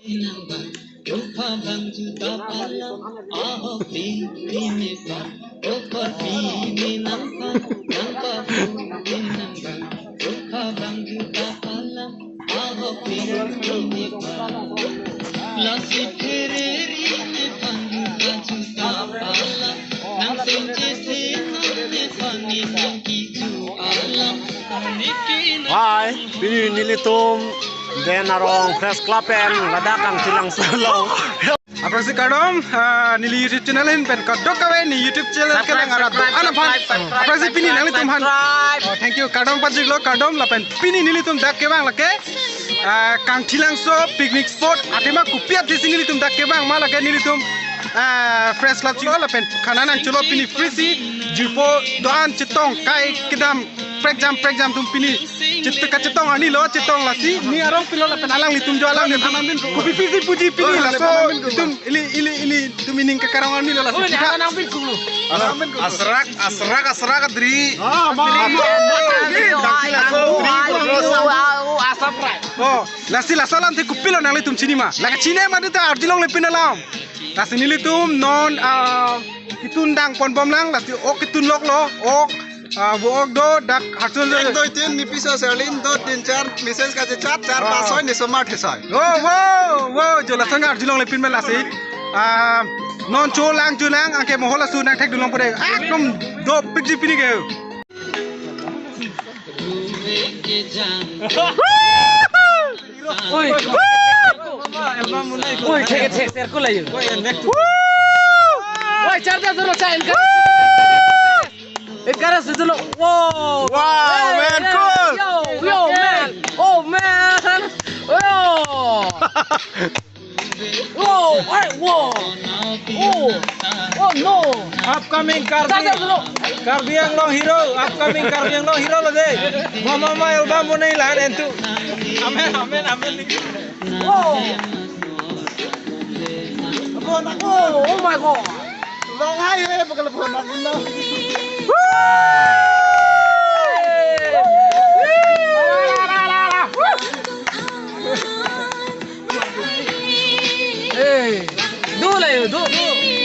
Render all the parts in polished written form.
Hai, ini nilitum dan arong press club and ladakang silang solo. Apa sih kadom nili YouTube channel ini pen kadok kawe ni YouTube channel kalian ngarat anak pan apa sih pini nili tum han thank you kadom pajik lo kadom lapen pini nili tum dak ke bang lake kangthi langso picnic spot atema kupiat di sini nili tum dak ke bang malah ke nili tum fresh club chilo lapen kananan chilo pini free jupo doan cetong kai kedam prek jam tum pini cetong ani lo cetong lasi ni arong pilo lapen alang litum jo alang ni kupi pisi puji pini laso tum ili tum ining kekarangan ni lo lasi kita nang pin kulu asrak dri oh lasi lasolan te kupilo nang litum chini ma laka chine ma dita arjilong lepin alam lasi ni litum non kitundang pon bom lang lasi ok kitun lok lo ok buok do dak harsun do tin ni piso serlin do tin char message ka chat char pasoy ni smart hesoy wow jola sanga arjilong lepin mela si non cholang angke mohola su nang thek dulong pore ekdom do piji pini ge oi oi thek ser ko lai oi charja zero chain ka Ekara sejelo, wow, man, cool, yo, man, oh man, oh no, upcoming Karbiang long hero, upcoming Karbiang long hero lo deh, mama album mo na ilan entu, amen, oh my god, long hai bakal phone aku no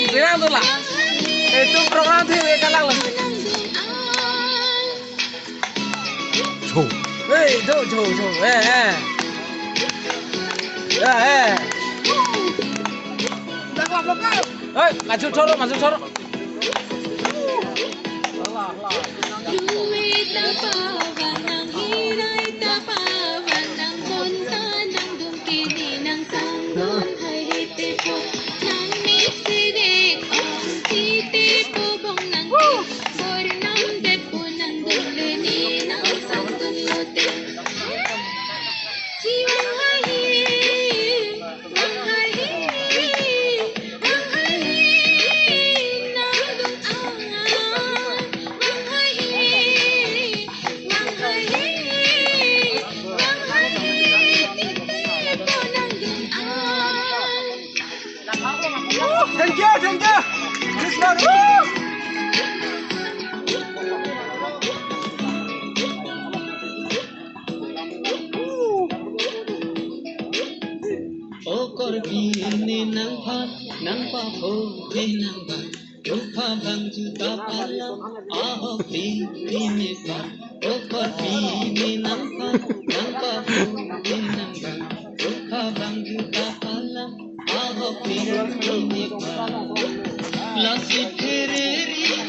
Bilang tuh lah, itu program tuh yang kalah lah. Masuk coro. Thank you. This one. Okor bini nang pat nang pa ho nang ba rupa bang juta palam aho bini pa okor bini nang pat nang pa ho nang ba rupa bang juta palam aho bini pa lasi pheri